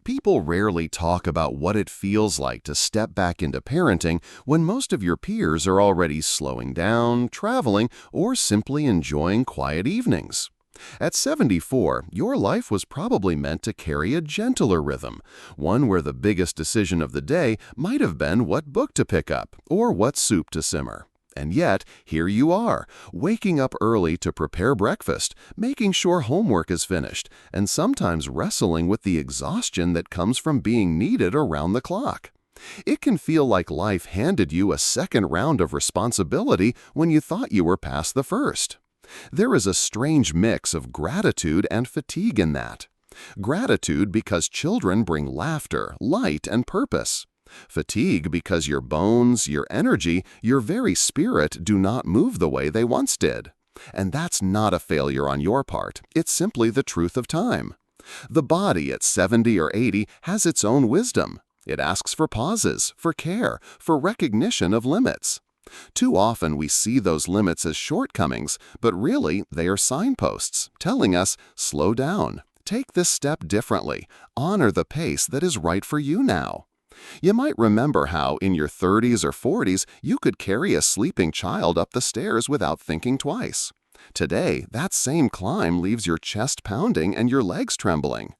People rarely talk about what it feels like to step back into parenting when most of your peers are already slowing down, traveling, or simply enjoying quiet evenings. At 74, your life was probably meant to carry a gentler rhythm, one where the biggest decision of the day might have been what book to pick up or what soup to simmer. And yet, here you are, waking up early to prepare breakfast, making sure homework is finished, and sometimes wrestling with the exhaustion that comes from being needed around the clock. It can feel like life handed you a second round of responsibility when you thought you were past the first. There is a strange mix of gratitude and fatigue in that. Gratitude because children bring laughter, light, and purpose. Fatigue because your bones, your energy, your very spirit do not move the way they once did. And that's not a failure on your part. It's simply the truth of time. The body at 70 or 80 has its own wisdom. It asks for pauses, for care, for recognition of limits. Too often we see those limits as shortcomings, but really they are signposts telling us, slow down, take this step differently, honor the pace that is right for you now. You might remember how, in your 30s or 40s, you could carry a sleeping child up the stairs without thinking twice. Today, that same climb leaves your chest pounding and your legs trembling.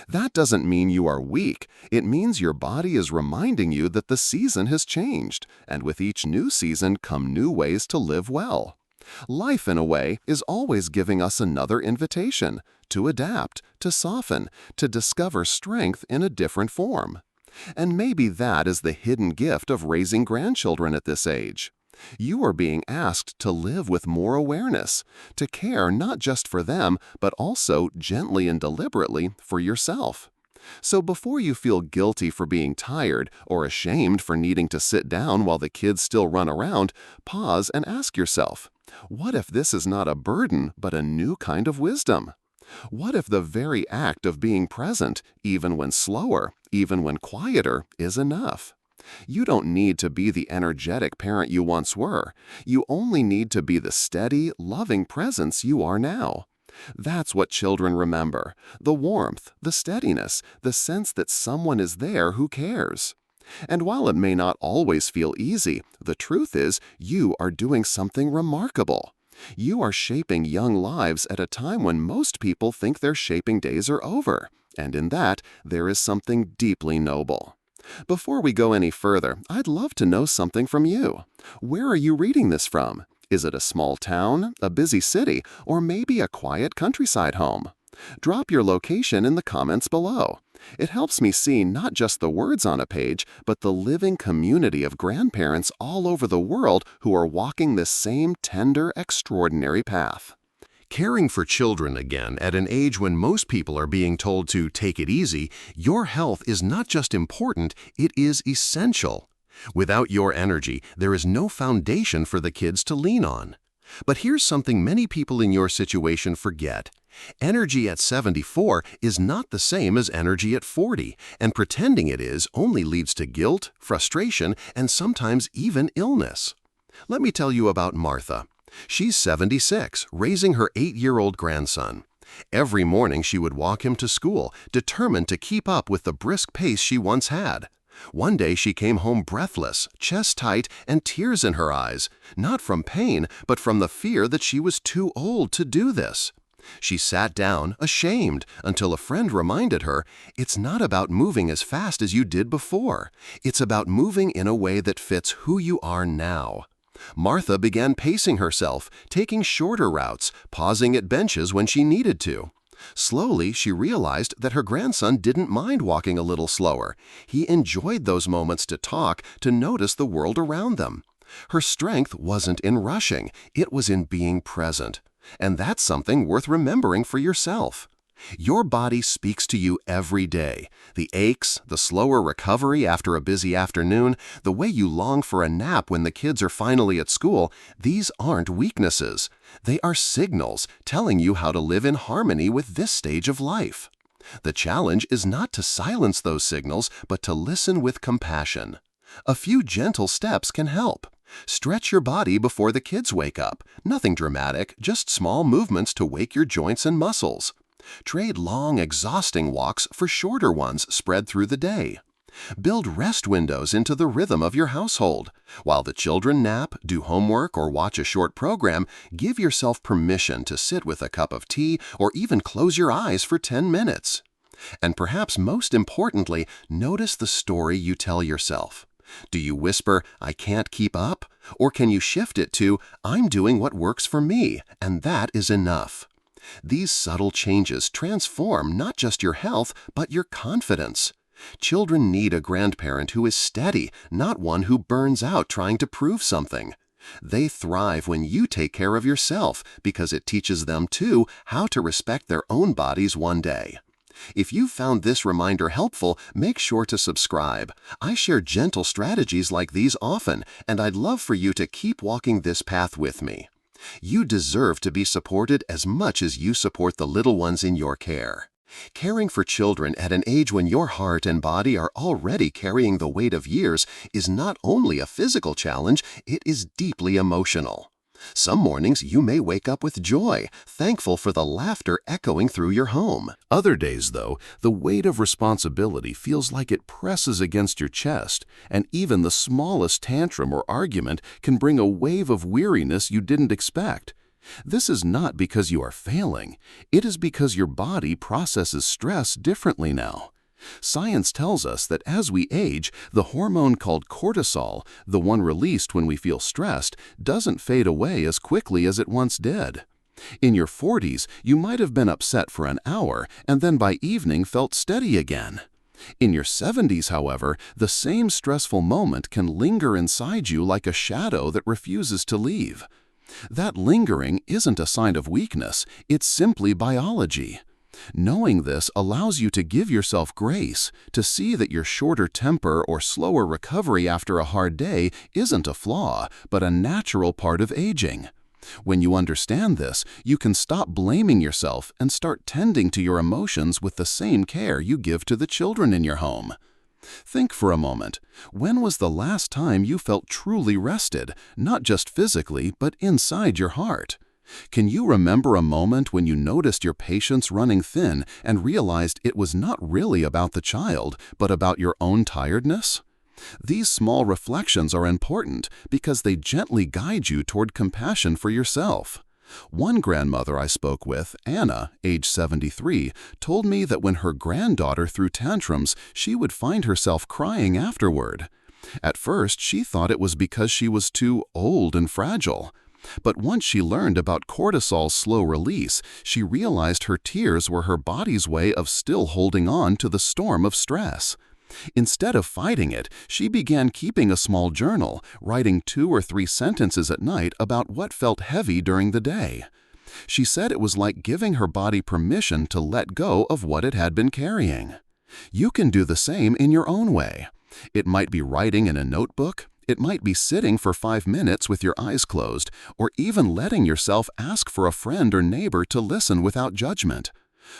That doesn't mean you are weak. It means your body is reminding you that the season has changed, and with each new season come new ways to live well. Life, in a way, is always giving us another invitation to adapt, to soften, to discover strength in a different form. And maybe that is the hidden gift of raising grandchildren at this age. You are being asked to live with more awareness, to care not just for them, but also gently and deliberately for yourself. So before you feel guilty for being tired or ashamed for needing to sit down while the kids still run around, pause and ask yourself, what if this is not a burden but a new kind of wisdom? What if the very act of being present, even when slower, even when quieter, is enough? You don't need to be the energetic parent you once were. You only need to be the steady, loving presence you are now. That's what children remember, the warmth, the steadiness, the sense that someone is there who cares. And while it may not always feel easy, the truth is you are doing something remarkable. You are shaping young lives at a time when most people think their shaping days are over, and in that, there is something deeply noble. Before we go any further, I'd love to know something from you. Where are you reading this from? Is it a small town, a busy city, or maybe a quiet countryside home? Drop your location in the comments below. It helps me see not just the words on a page, but the living community of grandparents all over the world who are walking this same tender, extraordinary path. Caring for children again at an age when most people are being told to take it easy, your health is not just important, it is essential. Without your energy, there is no foundation for the kids to lean on. But here's something many people in your situation forget. Energy at 74 is not the same as energy at 40, and pretending it is only leads to guilt, frustration, and sometimes even illness. Let me tell you about Martha. She's 76, raising her 8-year-old grandson. Every morning she would walk him to school, determined to keep up with the brisk pace she once had. One day she came home breathless, chest tight, and tears in her eyes, not from pain, but from the fear that she was too old to do this. She sat down, ashamed, until a friend reminded her, it's not about moving as fast as you did before. It's about moving in a way that fits who you are now. Martha began pacing herself, taking shorter routes, pausing at benches when she needed to. Slowly, she realized that her grandson didn't mind walking a little slower. He enjoyed those moments to talk, to notice the world around them. Her strength wasn't in rushing, it was in being present. And that's something worth remembering for yourself. Your body speaks to you every day. The aches, the slower recovery after a busy afternoon, the way you long for a nap when the kids are finally at school, these aren't weaknesses. They are signals telling you how to live in harmony with this stage of life. The challenge is not to silence those signals, but to listen with compassion. A few gentle steps can help. Stretch your body before the kids wake up. Nothing dramatic, just small movements to wake your joints and muscles. Trade long, exhausting walks for shorter ones spread through the day. Build rest windows into the rhythm of your household. While the children nap, do homework, or watch a short program, give yourself permission to sit with a cup of tea or even close your eyes for 10 minutes. And perhaps most importantly, notice the story you tell yourself. Do you whisper, "I can't keep up"? Or can you shift it to, "I'm doing what works for me, and that is enough"? These subtle changes transform not just your health, but your confidence. Children need a grandparent who is steady, not one who burns out trying to prove something. They thrive when you take care of yourself because it teaches them, too, how to respect their own bodies one day. If you found this reminder helpful, make sure to subscribe. I share gentle strategies like these often, and I'd love for you to keep walking this path with me. You deserve to be supported as much as you support the little ones in your care. Caring for children at an age when your heart and body are already carrying the weight of years is not only a physical challenge, it is deeply emotional. Some mornings you may wake up with joy, thankful for the laughter echoing through your home. Other days, though, the weight of responsibility feels like it presses against your chest, and even the smallest tantrum or argument can bring a wave of weariness you didn't expect. This is not because you are failing. It is because your body processes stress differently now. Science tells us that as we age, the hormone called cortisol, the one released when we feel stressed, doesn't fade away as quickly as it once did. In your 40s, you might have been upset for an hour and then by evening felt steady again. In your 70s, however, the same stressful moment can linger inside you like a shadow that refuses to leave. That lingering isn't a sign of weakness, it's simply biology. Knowing this allows you to give yourself grace, to see that your shorter temper or slower recovery after a hard day isn't a flaw, but a natural part of aging. When you understand this, you can stop blaming yourself and start tending to your emotions with the same care you give to the children in your home. Think for a moment. When was the last time you felt truly rested, not just physically, but inside your heart? Can you remember a moment when you noticed your patience running thin and realized it was not really about the child, but about your own tiredness? These small reflections are important because they gently guide you toward compassion for yourself. One grandmother I spoke with, Anna, age 73, told me that when her granddaughter threw tantrums, she would find herself crying afterward. At first, she thought it was because she was too old and fragile. But once she learned about cortisol's slow release, she realized her tears were her body's way of still holding on to the storm of stress. Instead of fighting it, she began keeping a small journal, writing 2 or 3 sentences at night about what felt heavy during the day. She said it was like giving her body permission to let go of what it had been carrying. You can do the same in your own way. It might be writing in a notebook. It might be sitting for 5 minutes with your eyes closed, or even letting yourself ask for a friend or neighbor to listen without judgment.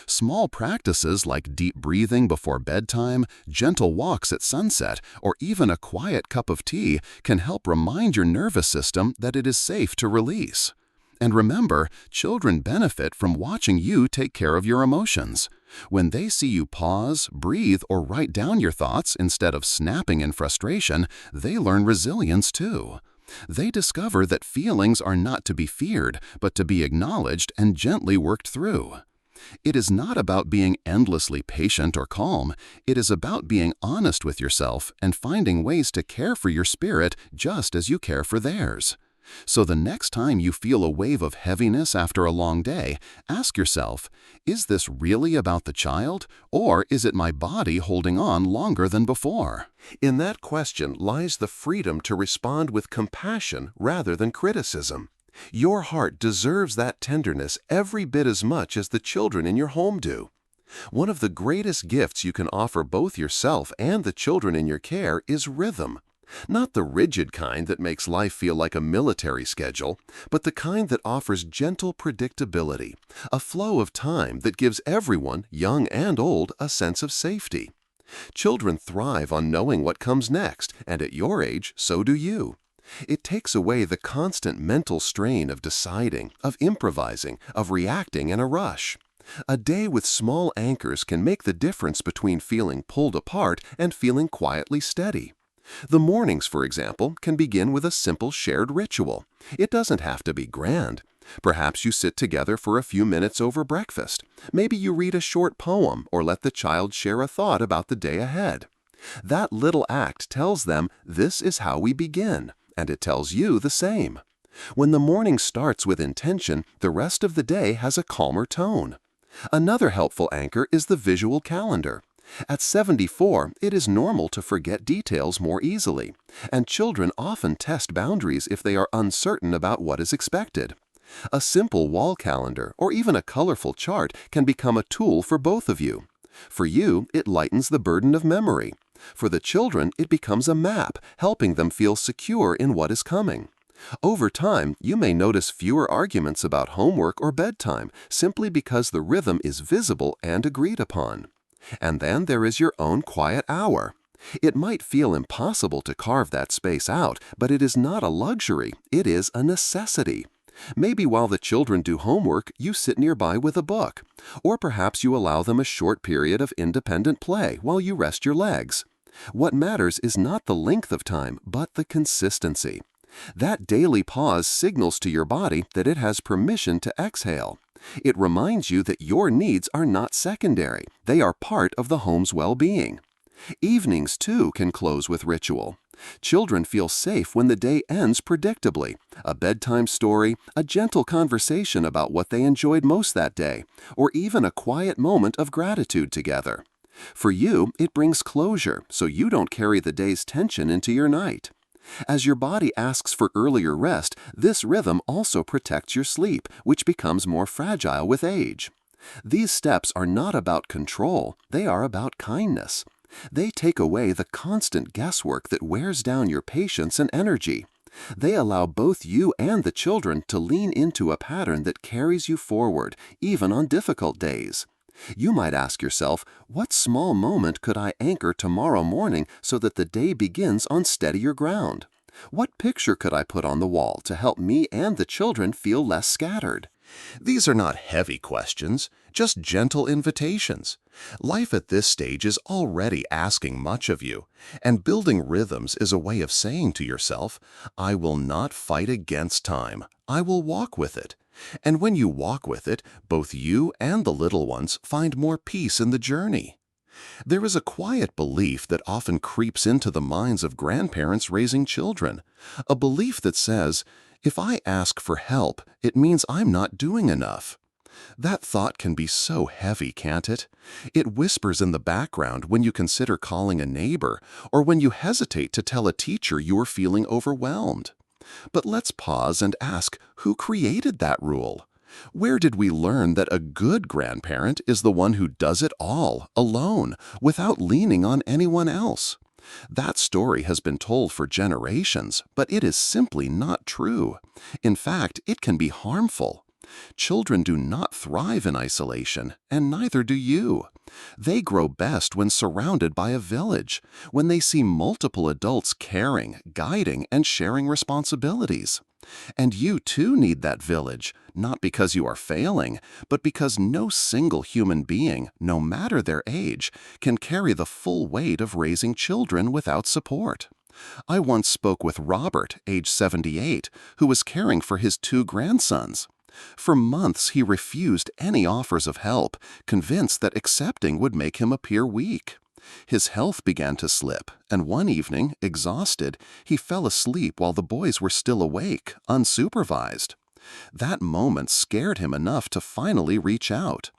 Small practices like deep breathing before bedtime, gentle walks at sunset, or even a quiet cup of tea can help remind your nervous system that it is safe to release. And remember, children benefit from watching you take care of your emotions. When they see you pause, breathe, or write down your thoughts instead of snapping in frustration, they learn resilience too. They discover that feelings are not to be feared, but to be acknowledged and gently worked through. It is not about being endlessly patient or calm. It is about being honest with yourself and finding ways to care for your spirit just as you care for theirs. So the next time you feel a wave of heaviness after a long day, ask yourself, is this really about the child, or is it my body holding on longer than before? In that question lies the freedom to respond with compassion rather than criticism. Your heart deserves that tenderness every bit as much as the children in your home do. One of the greatest gifts you can offer both yourself and the children in your care is rhythm. Not the rigid kind that makes life feel like a military schedule, but the kind that offers gentle predictability, a flow of time that gives everyone, young and old, a sense of safety. Children thrive on knowing what comes next, and at your age, so do you. It takes away the constant mental strain of deciding, of improvising, of reacting in a rush. A day with small anchors can make the difference between feeling pulled apart and feeling quietly steady. The mornings, for example, can begin with a simple shared ritual. It doesn't have to be grand. Perhaps you sit together for a few minutes over breakfast. Maybe you read a short poem or let the child share a thought about the day ahead. That little act tells them this is how we begin, and it tells you the same. When the morning starts with intention, the rest of the day has a calmer tone. Another helpful anchor is the visual calendar. At 74, it is normal to forget details more easily, and children often test boundaries if they are uncertain about what is expected. A simple wall calendar or even a colorful chart can become a tool for both of you. For you, it lightens the burden of memory. For the children, it becomes a map, helping them feel secure in what is coming. Over time, you may notice fewer arguments about homework or bedtime simply because the rhythm is visible and agreed upon. And then there is your own quiet hour. It might feel impossible to carve that space out, but it is not a luxury, it is a necessity. Maybe while the children do homework, you sit nearby with a book. Or perhaps you allow them a short period of independent play while you rest your legs. What matters is not the length of time, but the consistency. That daily pause signals to your body that it has permission to exhale. It reminds you that your needs are not secondary. They are part of the home's well-being. Evenings, too, can close with ritual. Children feel safe when the day ends predictably. A bedtime story, a gentle conversation about what they enjoyed most that day, or even a quiet moment of gratitude together. For you, it brings closure, so you don't carry the day's tension into your night. As your body asks for earlier rest, this rhythm also protects your sleep, which becomes more fragile with age. These steps are not about control, they are about kindness. They take away the constant guesswork that wears down your patience and energy. They allow both you and the children to lean into a pattern that carries you forward, even on difficult days. You might ask yourself, what small moment could I anchor tomorrow morning so that the day begins on steadier ground? What picture could I put on the wall to help me and the children feel less scattered? These are not heavy questions, just gentle invitations. Life at this stage is already asking much of you, and building rhythms is a way of saying to yourself, I will not fight against time, I will walk with it. And when you walk with it, both you and the little ones find more peace in the journey. There is a quiet belief that often creeps into the minds of grandparents raising children, a belief that says, if I ask for help, it means I'm not doing enough. That thought can be so heavy, can't it? It whispers in the background when you consider calling a neighbor or when you hesitate to tell a teacher you are feeling overwhelmed. But let's pause and ask, who created that rule? Where did we learn that a good grandparent is the one who does it all, alone, without leaning on anyone else? That story has been told for generations, but it is simply not true. In fact, it can be harmful. Children do not thrive in isolation, and neither do you. They grow best when surrounded by a village, when they see multiple adults caring, guiding, and sharing responsibilities. And you too need that village, not because you are failing, but because no single human being, no matter their age, can carry the full weight of raising children without support. I once spoke with Robert, age 78, who was caring for his 2 grandsons. For months he refused any offers of help, convinced that accepting would make him appear weak. His health began to slip, and one evening, exhausted, he fell asleep while the boys were still awake, unsupervised. That moment scared him enough to finally reach out.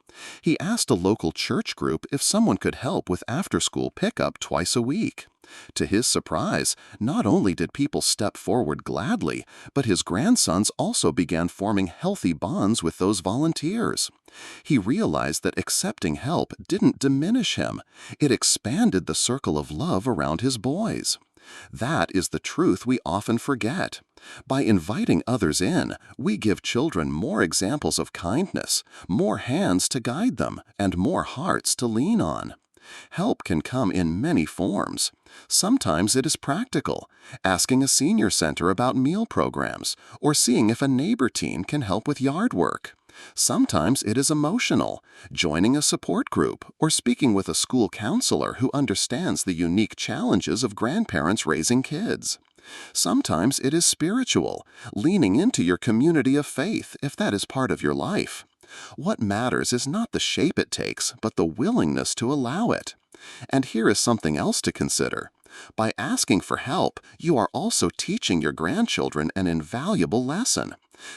He asked a local church group if someone could help with after-school pickup twice a week. To his surprise, not only did people step forward gladly, but his grandsons also began forming healthy bonds with those volunteers. He realized that accepting help didn't diminish him. It expanded the circle of love around his boys. That is the truth we often forget. By inviting others in, we give children more examples of kindness, more hands to guide them, and more hearts to lean on. Help can come in many forms. Sometimes it is practical, asking a senior center about meal programs, or seeing if a neighbor teen can help with yard work. Sometimes it is emotional, joining a support group or speaking with a school counselor who understands the unique challenges of grandparents raising kids. Sometimes it is spiritual, leaning into your community of faith if that is part of your life. What matters is not the shape it takes, but the willingness to allow it. And here is something else to consider. By asking for help, you are also teaching your grandchildren an invaluable lesson.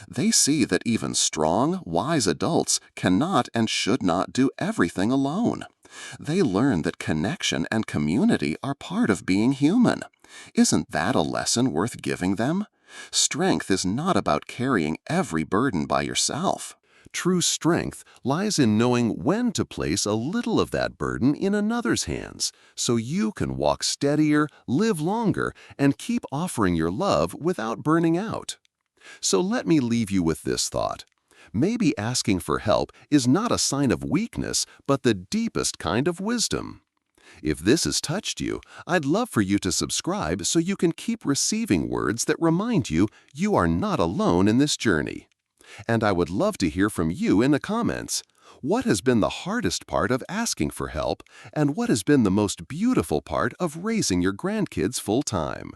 They see that even strong, wise adults cannot and should not do everything alone. They learn that connection and community are part of being human. Isn't that a lesson worth giving them? Strength is not about carrying every burden by yourself. True strength lies in knowing when to place a little of that burden in another's hands, so you can walk steadier, live longer, and keep offering your love without burning out. So let me leave you with this thought. Maybe asking for help is not a sign of weakness, but the deepest kind of wisdom. If this has touched you, I'd love for you to subscribe so you can keep receiving words that remind you you are not alone in this journey. And I would love to hear from you in the comments. What has been the hardest part of asking for help, and what has been the most beautiful part of raising your grandkids full-time?